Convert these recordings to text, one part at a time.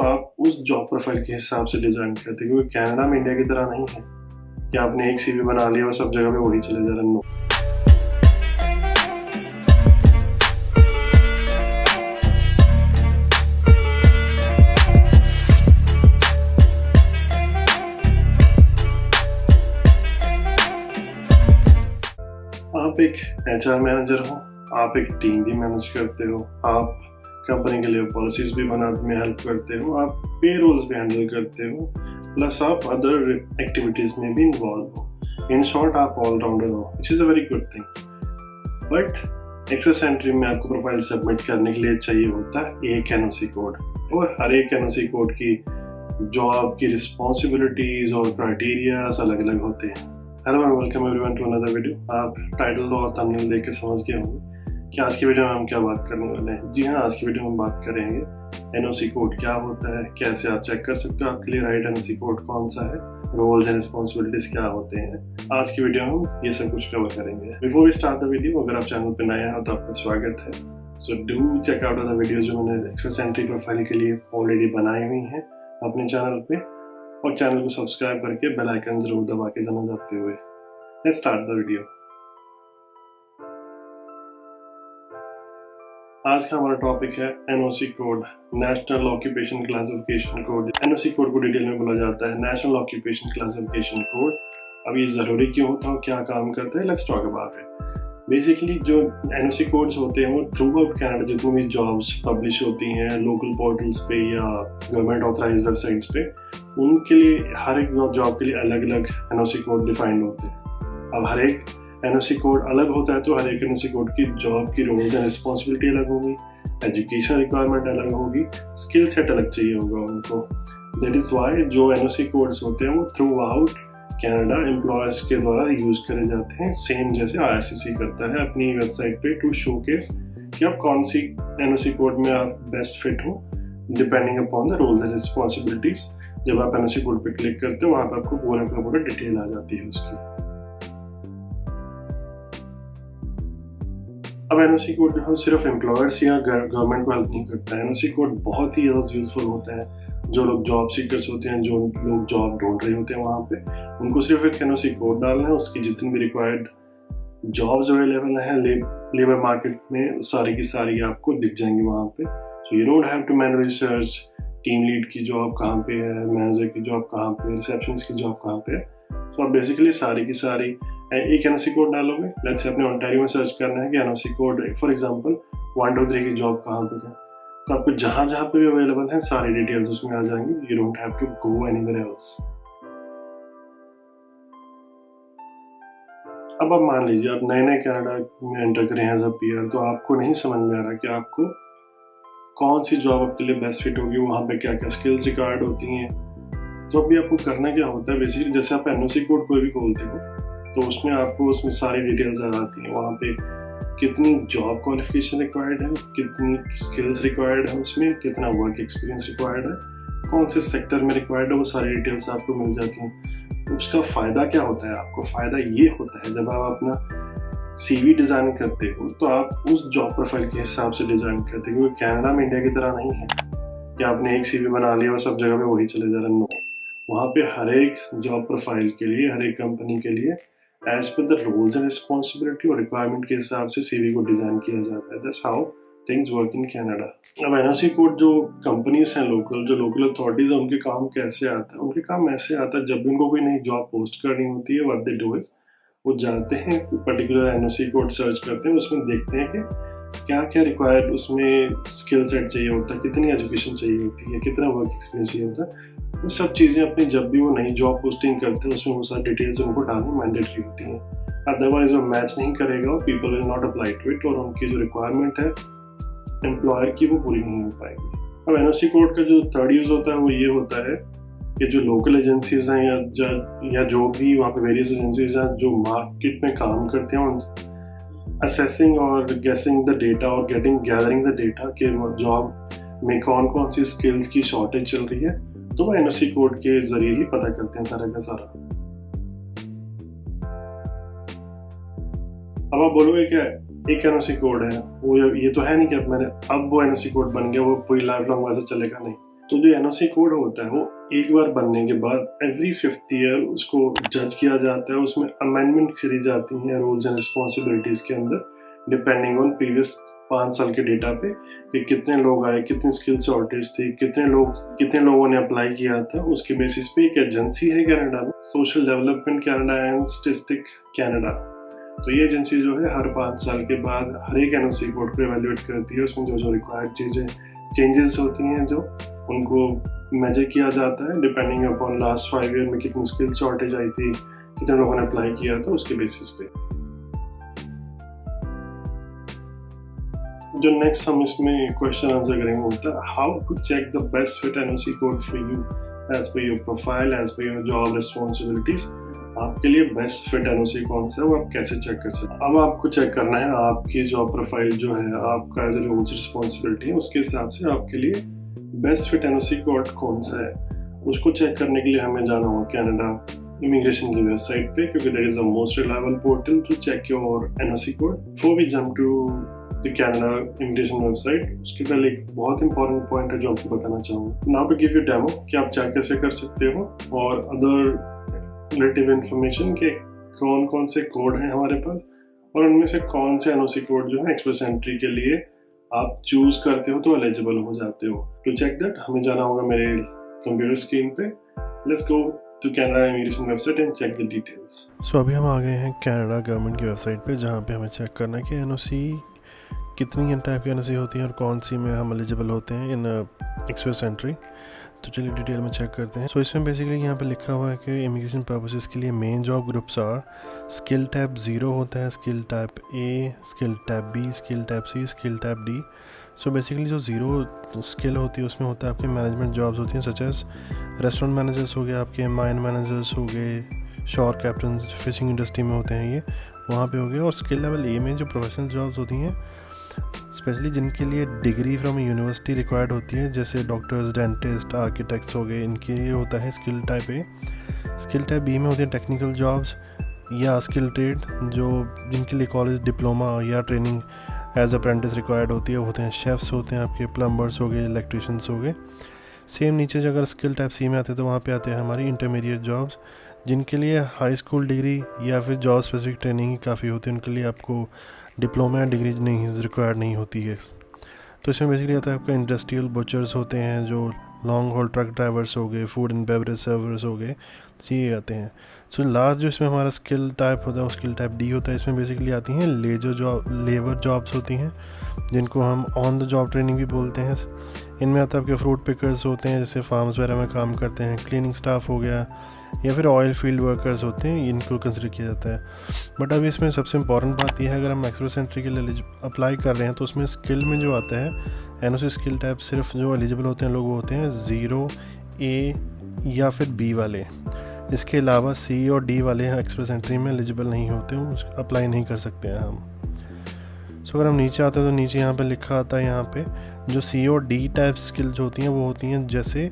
तो आप उस जॉब प्रोफाइल के हिसाब से डिज़ाइन करते हैं, क्योंकि कनाडा में इंडिया की तरह नहीं है कि आपने एक सीवी बना लिया और सब जगह पे वही चले जा रहे हैं। नो, आप एक एचआर मैनेजर हो, आप एक टीम भी मैनेज करते हो, आप कंपनी के लिए पॉलिसीज भी बनाने में हेल्प करते हो, आप पेरोल्स भी हैंडल करते हो, प्लस आप अदर एक्टिविटीज में भी इन्वॉल्व हो। इन शॉर्ट आप ऑलराउंडर हो, which is a very good thing. But एक्सेस एंट्री में आपको प्रोफाइल सबमिट करने के लिए चाहिए होता है एक एनओसी कोड, और हर एक एनओसी कोड की जॉब की रिस्पॉन्सिबिलिटीज और क्राइटेरियाज अलग अलग होते हैं। Hello and welcome everyone to another video. आप टाइटल और थंबनेल देख के समझ गए होंगे कि आज की वीडियो में हम क्या बात करने वाले हैं। जी हाँ, आज की वीडियो में हम बात करेंगे एनओसी कोड क्या होता है, कैसे आप चेक कर सकते हो आपके लिए राइट एनओसी कोड कौन सा है, रोल्स एंड रिस्पॉन्सिबिलिटीज क्या होते हैं। आज की वीडियो में हम ये सब कुछ कवर करेंगे। Before we start the video, अगर आप चैनल पर नए हैं तो आपका स्वागत है। So do check out the video जो मैंने एक्सेस एंट्री प्रोफाइल के लिए ऑलरेडी बनाई हुई है अपने चैनल पे, और चैनल को सब्सक्राइब करके बेल आइकन जरूर दबा के जाना जाते हुए। Let's start the video. आज का हमारा टॉपिक है NOC code, national occupation classification code. NOC code को डिटेल में बोला जाता है नेशनल ऑक्यूपेशन क्लासिफिकेशन कोड। अब ये जरूरी क्यों होता है, क्या काम करते हैं, let's talk about it. Basically जो एनओसी कोड्स होते हैं वो थ्रू आउट कनाडा जितनी भी जॉब्स पब्लिश होती हैं लोकल पोर्टल्स पे या गवर्नमेंट ऑथराइज्ड वेबसाइट्स पे, उनके लिए हर एक जॉब के लिए अलग अलग एनओसी कोड डिफाइंड होते हैं। अब हर एक एनओसी कोड अलग होता है तो हर एक एनओसी कोड की जॉब की रोल्स एंड रिस्पॉन्सिबिलिटी अलग होगी, एजुकेशन रिक्वायरमेंट अलग होगी, स्किल सेट अलग चाहिए होगा उनको। दैट इज वाई जो एनओसी कोड्स होते हैं वो थ्रू आउट कनाडा एम्प्लॉयर्स के द्वारा यूज करे जाते हैं, सेम जैसे आईआरसीसी करता है अपनी वेबसाइट पे टू शोकेस कि आप कौन सी एनओसी कोड में आप बेस्ट फिट हो depending upon the roles and responsibilities. जब आप एनओसी कोड पे क्लिक करते हो वहाँ पे आपको पूरा का पूरा डिटेल आ जाती है उसकी। अब एनओसी कोड जो है सिर्फ एम्प्लॉयर्स या गवर्नमेंट को हेल्प नहीं करता है। एनओसी कोड बहुत ही ज़्यादा यूजफुल होता है जो लोग जॉब सीकर्स होते हैं, जो लोग जॉब ढूंढ रहे होते हैं वहाँ पे, उनको सिर्फ एक एनओसी कोड डालना है, उसकी जितनी भी रिक्वायर्ड जॉब्स अवेलेबल हैं लेबर मार्केट में सारी की सारी आपको दिख जाएंगी वहाँ पे। So you don't have to manually search team lead की जॉब कहाँ पे है, मैनेजर की जॉब कहाँ पे, रिसेप्शनिस्ट की जॉब कहाँ पे है। सो आप बेसिकली सारी की सारी एक एनओसी कोड डालोगे। लेट्स से अपने ओंटारियो में सर्च करना है कि एनओसी कोड फॉर एग्जांपल 1 2 3 की जॉब कहाँ पे है, तो आपको जहाँ जहाँ पे भी अवेलेबल है सारी डिटेल्स उसमें आ जाएंगी। You don't have to go anywhere else. अब आप मान लीजिए आप नए कनाडा में एंटर करें एज अ पीआर, तो आपको नहीं समझ में आ रहा कि आपको कौन सी जॉब आपके लिए बेस्ट फिट होगी, वहाँ पे क्या क्या स्किल्स रिक्वायर्ड होती हैं। तो अभी आपको करना क्या होता है, बेसिकली जैसे आप एनओसी कोड कोई भी खोलते हो तो उसमें आपको उसमें सारी डिटेल्स आ जाती हैं। वहाँ पे कितनी जॉब क्वालिफिकेशन रिक्वायर्ड है, कितनी स्किल्स रिक्वायर्ड है, उसमें कितना वर्क एक्सपीरियंस रिक्वायर्ड है, कौन से सेक्टर में रिक्वायर्ड है, वो सारी डिटेल्स आपको मिल जाती हैं। उसका फ़ायदा क्या होता है आपको, फ़ायदा ये होता है जब आप अपना सीवी डिज़ाइन करते हो तो आप उस जॉब प्रोफाइल के हिसाब से डिज़ाइन करते हो, क्योंकि कनाडा में इंडिया की तरह नहीं है कि आपने एक सीवी बना लिया और सब जगह पे वही चले जा रहे हैं। नो, वहाँ पे हर एक जॉब प्रोफाइल के लिए, हर एक कंपनी के लिए as per the roles and responsibility और रिक्वायरमेंट के हिसाब से सीवी को डिज़ाइन किया जाता है। That's how things work in Canada. अब एनओसी कोड जो कंपनीज हैं लोकल, जो लोकल अथॉरिटीज हैं, उनके काम कैसे आता है, उनके काम ऐसे आता है जब भी उनको कोई नई जॉब पोस्ट करनी होती है, व्हाट दे डू इज वो जाते हैं पर्टिकुलर एनओसी कोड सर्च करते हैं, उसमें देखते हैं कि क्या क्या रिक्वायर्ड उसमें स्किल सेट चाहिए होता है, कितनी एजुकेशन चाहिए होती है, कितना वर्क एक्सपीरियंस चाहिए होता है। वो सब चीज़ें अपनी जब भी वो नई जॉब पोस्टिंग करते हैं उसमें वो सारी डिटेल्स उनको डालनी मैंडेटरी होती हैं। अदरवाइज वो मैच नहीं करेगा और people will not apply to it, और उनकी जो रिक्वायरमेंट है एम्प्लॉयर की वो पूरी नहीं हो पाएगी। अब एनओसी कोड का जो थर्ड यूज़ होता है वो ये होता है कि जो लोकल एजेंसीज हैं या जो भी वहाँ पे वेरियस एजेंसीज हैं जो मार्केट में काम करते हैं, उन असेसिंग और गेसिंग द डेटा और गैदरिंग द डेटा कि जॉब में कौन कौन सी स्किल्स की शॉर्टेज चल रही है, तो वो एनओसी कोड के जरिए ही पता करते हैं सारा का सारा। अब आप बोलोगे क्या एक एनओसी कोड है वो, ये तो है नहीं कि अब वो एनओसी कोड बन गया वो पूरी लाइफ लॉन्ग वैसे चलेगा, नहीं। तो जो एनओसी कोड होता है वो एक बार बनने के बाद एवरी 5th ईयर उसको जज किया जाता है, उसमें अमेंडमेंट करी जाती हैं रूल्स एंड रिस्पॉन्सिबिलिटीज़ के अंदर, डिपेंडिंग ऑन प्रीवियस 5 साल के डेटा पे कि कितने लोग आए, कितनी स्किल शॉर्टेज थी, कितने लोगों ने अप्लाई किया था। उसके बेसिस पे एक एजेंसी है कनाडा में, social development Canada and statistic Canada. तो ये एजेंसी जो है हर 5 साल के बाद हर एक एनओसी कोड को एवेल्युएट करती है, उसमें जो रिक्वायर्ड चीज़ें चेंजेस होती हैं जो उनको मेजर किया जाता है डिपेंडिंग अपॉन लास्ट 5 ईयर में कितनी स्किल शॉर्टेज आई थी, कितने लोगों ने अप्लाई किया था, उसके बेसिस पे। जो नेक्स्ट हम इसमें क्वेश्चन आंसर करेंगे होता है how to check the best fit NOC code for you as per your profile, as per your job responsibilities. आपके लिए बेस्ट फिट एनओसी कौन सा है वो आप कैसे चेक कर सकते हैं। अब आपको चेक करना है आपकी जॉब प्रोफाइल जो है, आपका जो रोल्स रिस्पॉन्सिबिलिटी है उसके हिसाब से आपके लिए बेस्ट फिट एनओसी कोड कौन सा है। उसको चेक करने के लिए हमें जाना होगा कनाडा इमिग्रेशन की वेबसाइट पे, क्योंकि that is the most reliable portal to check your NOC code. Before we jump to the Canada immigration website, उसके पहले एक बहुत इंपॉर्टेंट पॉइंट है जो आपको बताना चाहूँगा। Now to give you demo कि आप चेक कैसे कर सकते हो और अदर रिलेटिव इन्फॉर्मेशन के कौन कौन से कोड हैं हमारे पास और उनमें से कौन से एनओसी कोड जो है एक्सप्रेस एंट्री के लिए आप चूज करते हो तो एलिजिबल हो जाते हो। टू चेक दैट हमें जाना होगा मेरे कंप्यूटर स्क्रीन पे। Let's go to Canada immigration website and check the details. So अभी हम आ गए हैं कनाडा गवर्नमेंट की वेबसाइट पे, जहाँ पे हमें चेक करना है कि एनओसी कितनी टाइप की एनओसी होती है और कौन सी में हम एलिजिबल होते हैं इन एक्सप्रेस एंट्री। तो चलिए डिटेल में चेक करते हैं। सो इसमें बेसिकली यहाँ पे लिखा हुआ है कि इमिग्रेशन पर्पसेस के लिए main job groups are skill type 0 होता है, skill type A, skill type B, skill type C, skill type D. So basically जो 0 स्किल होती है उसमें होता है आपके मैनेजमेंट जॉब्स होती हैं, सच एज रेस्टोरेंट मैनेजर्स हो गए, आपके माइन मैनेजर्स हो गए, शॉर कैप्टन फिशिंग इंडस्ट्री में होते हैं ये, वहाँ पे हो गए। और स्किल लेवल ए में जो प्रोफेशनल जॉब्स होती हैं स्पेशली जिनके लिए डिग्री फ्रॉम यूनिवर्सिटी रिक्वायर्ड होती है, जैसे डॉक्टर्स, डेंटिस्ट, आर्किटेक्ट्स हो गए, इनके लिए होता है skill type A. Skill type B में होती है टेक्निकल जॉब्स या स्किल ट्रेड, जो जिनके लिए कॉलेज डिप्लोमा या ट्रेनिंग एज अप्रेंटिस रिक्वायर्ड होती है, होते हैं शेफ्स, होते हैं आपके प्लम्बर्स हो गए, इलेक्ट्रिशियंस हो गए। सेम नीचे जो अगर स्किल टाइप सी में आते हैं तो वहाँ पे आते हैं हमारी इंटरमीडिएट जॉब्स, जिनके लिए हाई स्कूल डिग्री या फिर जॉब स्पेसिफिक ट्रेनिंग ही काफ़ी होती है, उनके लिए आपको डिप्लोमा या डिग्री नहीं रिक्वायर्ड नहीं होती है। तो इसमें बेसिकली आता है आपका इंडस्ट्रियल बुचर्स होते हैं, जो लॉन्ग हॉल ट्रक ड्राइवर्स हो गए, फूड एंड बेवरेज सर्वर्स हो गए, ये आते हैं। सो लास्ट जो इसमें हमारा स्किल टाइप होता है वो स्किल टाइप डी होता है। इसमें बेसिकली आती हैं लेबर जॉब्स होती हैं, जिनको हम ऑन द जॉब ट्रेनिंग भी बोलते हैं। इनमें आता है आपके फ्रूट पिकर्स होते हैं, जैसे फार्म्स वगैरह में काम करते हैं, क्लीनिंग स्टाफ हो गया, या फिर ऑयल फील्ड वर्कर्स होते हैं, इनको कंसिडर किया जाता है। बट अभी इसमें सबसे इंपॉर्टेंट बात यह है, अगर हम एक्सप्रेस एंट्री के लिए अप्लाई कर रहे हैं तो उसमें स्किल में जो आता है एनओसी स्किल टाइप, सिर्फ जो एलिजिबल होते हैं लोग वो होते हैं 0, ए या फिर बी वाले। इसके अलावा सी और डी वाले एक्सप्रेस एंट्री में एलिजिबल नहीं होते, अप्लाई नहीं कर सकते हैं हम। सो अगर हम नीचे आते हैं तो नीचे यहाँ पे लिखा आता है, यहाँ पे जो सी और डी टाइप स्किल्स होती हैं वो होती हैं, जैसे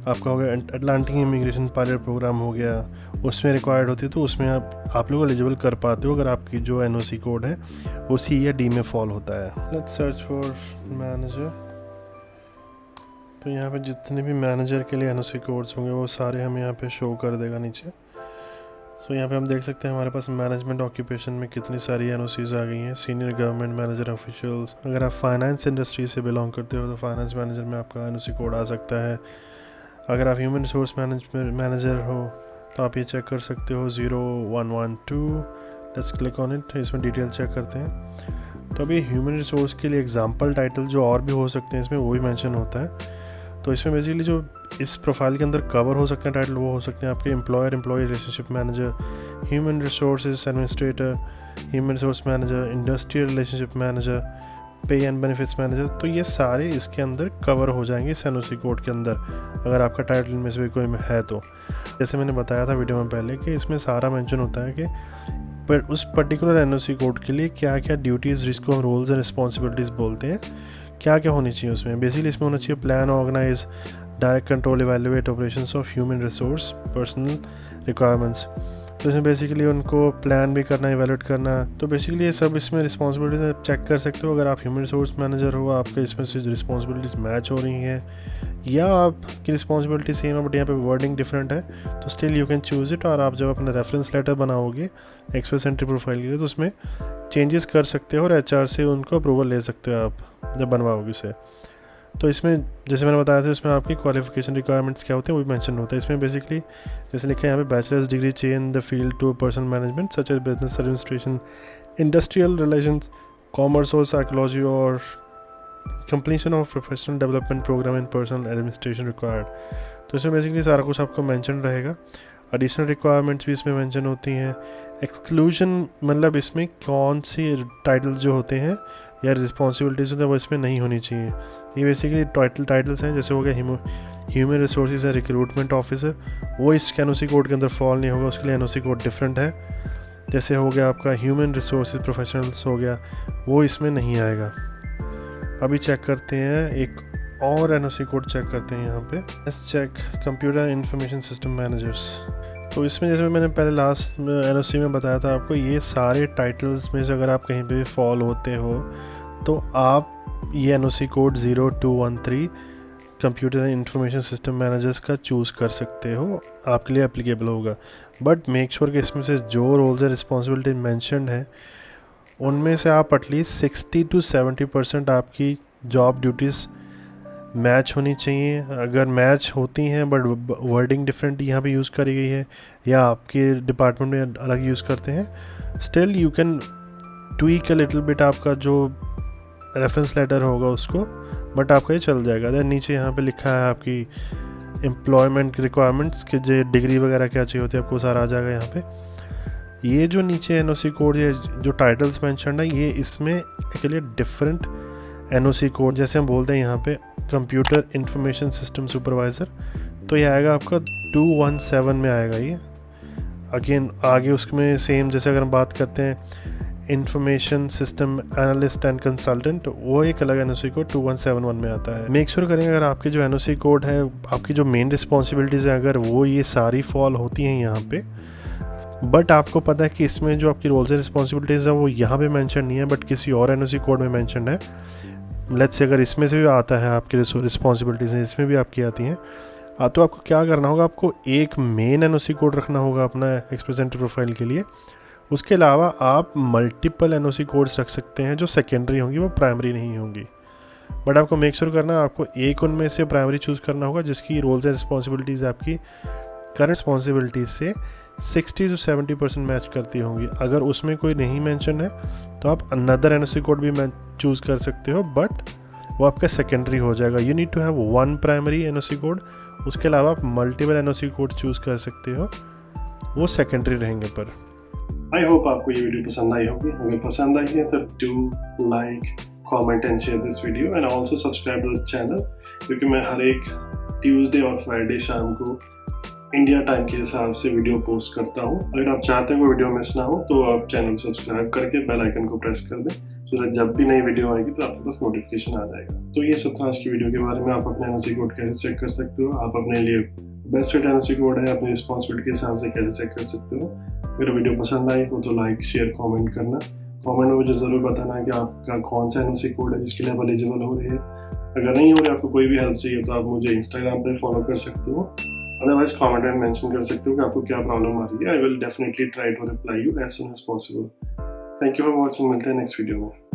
आपका हो गया अटलांटिक इमिग्रेशन पायलट प्रोग्राम हो गया, उसमें रिक्वायर्ड होती है, तो उसमें आप लोग एलिजिबल कर पाते हो अगर आपकी जो एनओसी कोड है वो सी या डी में फॉल होता है। Let's search for manager. तो यहाँ पे जितने भी मैनेजर के लिए एनओसी कोड्स होंगे वो सारे हमें यहाँ पे शो कर देगा नीचे। सो यहाँ पे हम देख सकते हैं हमारे पास मैनेजमेंट ऑक्यूपेशन में कितनी सारी एनओसीज आ गई हैं। सीनियर गवर्नमेंट मैनेजर ऑफिशियल्स, अगर आप फाइनेंस इंडस्ट्री से बिलोंग करते हो तो फाइनेंस मैनेजर में आपका एनओसी कोड आ सकता है। अगर आप ह्यूमन रिसोर्स मैनेजर हो तो आप ये चेक कर सकते हो 0112। लेट्स क्लिक ऑन इट, इसमें डिटेल चेक करते हैं। तो अभी ह्यूमन रिसोर्स के लिए एग्जाम्पल टाइटल जो और भी हो सकते हैं इसमें वो भी मेंशन होता है। तो इसमें बेसिकली जो इस प्रोफाइल के अंदर कवर हो सकते हैं टाइटल वो हो सकते हैं आपके employer employee relationship manager, human resources administrator, human resource manager, industrial relationship manager, pay and benefits manager. तो ये सारे इसके अंदर कवर हो जाएंगे इस एनओसी कोड के अंदर, अगर आपका टाइटल में से भी कोई है तो। जैसे मैंने बताया था वीडियो में पहले कि इसमें सारा मेंशन होता है कि पर उस पर्टिकुलर एनओसी कोड के लिए क्या क्या ड्यूटीज़, जिसको हम रोल्स एंड रिस्पॉन्सिबिलिटीज़ बोलते हैं, क्या क्या होनी चाहिए उसमें। बेसिकली इसमें होना चाहिए plan, organise, direct control, evaluate operations of human resource personnel requirements. तो इसमें बेसिकली उनको प्लान भी करना, इवेलुएट करना, तो बेसिकली ये सब इसमें रिस्पॉन्सिबिलिटीज आप चेक कर सकते हो। अगर आप ह्यूमन रिसोर्स मैनेजर हो, आपके इसमें से रिस्पॉन्सिबिलिटीज़ मैच हो रही हैं या आपकी रिस्पॉन्सिबिलिटी सेम है बट यहाँ पे वर्डिंग डिफरेंट है, तो still you can choose it. और आप जब अपना रेफरेंस लेटर बनाओगे एक्सप्रेस एंट्री प्रोफाइल के लिए तो उसमें चेंजेस कर सकते हो और HR से उनको अप्रूवल ले सकते हो आप जब बनवाओगे उसे। तो इसमें जैसे मैंने बताया था, इसमें आपकी क्वालिफिकेशन रिक्वायरमेंट्स क्या होते हैं वो भी मेंशन होता है। इसमें बेसिकली जैसे लिखा है यहाँ पे, बैचलर्स डिग्री चाहिए in the field to personnel management such as business administration, industrial relations, commerce और साइकोलॉजी, और completion of professional development programme in personnel administration required. तो इसमें बेसिकली सारा कुछ आपको मेंशन रहेगा। एडिशनल रिक्वायरमेंट्स भी इसमें मेंशन होती हैं। एक्सक्लूजन मतलब इसमें कौन सी टाइटल्स जो होते हैं या रिस्पॉन्सिबिलिटीज़ होते हैं वो इसमें नहीं होनी चाहिए। ये बेसिकली टाइटल्स हैं, जैसे हो गया ह्यूमन रिसोर्सेज है रिक्रूटमेंट ऑफिसर, वो इस NOC कोड के अंदर फॉल नहीं होगा, उसके लिए NOC कोड डिफरेंट है। जैसे हो गया आपका ह्यूमन रिसोर्सेज प्रोफेशनल्स हो गया, वो इसमें नहीं आएगा। अभी चेक करते हैं एक और NOC कोड चेक करते हैं यहाँ पे। Let's check computer information system managers. तो इसमें जैसे मैंने पहले लास्ट NOC में बताया था आपको, ये सारे टाइटल्स में से अगर आप कहीं पे फॉल होते हो तो आप ये NOC code 0213 computer information system managers का चूज़ कर सकते हो, आपके लिए एप्लीकेबल होगा। बट मेक श्योर कि इसमें से जो रोल्स एंड रिस्पॉन्सिबिलिटी मैंशनड है उनमें से आप एटलीस्ट 60 to 70% आपकी जॉब ड्यूटीज़ मैच होनी चाहिए। अगर मैच होती हैं बट वर्डिंग डिफरेंट यहाँ पे यूज़ करी गई है या आपके डिपार्टमेंट में अलग यूज़ करते हैं, still you can tweak a little bit आपका जो रेफरेंस लेटर होगा उसको, बट आपका ये चल जाएगा। देन नीचे यहाँ पे लिखा है आपकी एम्प्लॉयमेंट रिक्वायरमेंट्स के जो डिग्री वगैरह क्या चाहिए होती है आपको सारा आ जाएगा यहाँ पे। ये जो नीचे NOC कोड, ये जो टाइटल्स मेंशन है, ये इसमें एक्चुअली डिफरेंट NOC कोड, जैसे हम बोलते हैं यहाँ पे कंप्यूटर इंफॉर्मेशन सिस्टम सुपरवाइज़र, तो ये आएगा आपका 217 में आएगा ये। अगेन आगे उसमें सेम, जैसे अगर हम बात करते हैं information system analyst and consultant, वो एक अलग NOC कोड 2171 में आता है। मेक श्योर करेंगे अगर आपके जो NOC कोड है, आपकी जो मेन रिस्पॉन्सिबिलिटीज़ हैं, अगर वो ये सारी फॉल होती हैं यहाँ पे, बट आपको पता है कि इसमें जो आपकी रोल्स एंड रिस्पॉन्सिबिलिटीज़ है वो यहाँ पे मेंशन नहीं है बट किसी और NOC कोड में मेंशन है। लेट्स से अगर इसमें से भी आता है आपकी रिस्पॉन्सिबिलिटीज़ हैं, इसमें भी आपकी आती हैं, तो आपको क्या करना होगा, आपको एक मेन NOC कोड रखना होगा अपना एक्सप्रेस एंट्री प्रोफाइल के लिए। उसके अलावा आप मल्टीपल NOC कोड्स रख सकते हैं जो सेकेंडरी होंगी, वो प्राइमरी नहीं होंगी। बट आपको मेक श्योर करना है आपको एक उनमें से प्राइमरी चूज़ करना होगा जिसकी रोल्स एंड रिस्पॉन्सिबिलिटीज़ आपकी करंट रिस्पॉन्सिबिलिटीज़ से 60 to 70% मैच करती होंगी। अगर उसमें कोई नहीं मेंशन है तो आप अनदर NOC कोड भी चूज़ कर सकते हो, बट वो आपका सेकेंडरी हो जाएगा। You need to have one primary NOC code, उसके अलावा आप मल्टीपल NOC कोड चूज़ कर सकते हो, वो सेकेंडरी रहेंगे। पर आई होप आपको ये वीडियो पसंद आई होगी। अगर पसंद आई है तो do like, comment and share this video and also subscribe to the channel, क्योंकि मैं हर एक ट्यूसडे और फ्राइडे शाम को इंडिया टाइम के हिसाब से वीडियो पोस्ट करता हूँ। अगर आप चाहते हैं वो वीडियो मिस ना हो तो आप चैनल को सब्सक्राइब करके बेल आइकन को प्रेस कर दें, सो दैट जब भी नई वीडियो आएगी तो आपके पास नोटिफिकेशन आ जाएगा। तो ये सब था आज की वीडियो के बारे में। आप अपने NOC कोड कैसे चेक कर सकते हो, आप अपने लिए बेस्ट फिट NOC कोड है अपनी रिस्पॉन्सिबिलिटी के हिसाब से कैसे चेक कर सकते हो। अगर वीडियो पसंद आई हो तो लाइक, शेयर, कॉमेंट करना। कॉमेंट में मुझे ज़रूर बताना है कि आपका कौन सा NOC कोड है जिसके लिए आप एलिजिबल हो रही है। अगर नहीं हो रहा, आपको कोई भी हेल्प चाहिए तो आप मुझे इंस्टाग्राम पर फॉलो कर सकते हो, अदरवाइज कमेंट में मेंशन कर सकते हो कि आपको क्या प्रॉब्लम आ रही है। I will definitely try to reply you as soon as possible. Thank you for watching, मिलते हैं नेक्स्ट वीडियो में।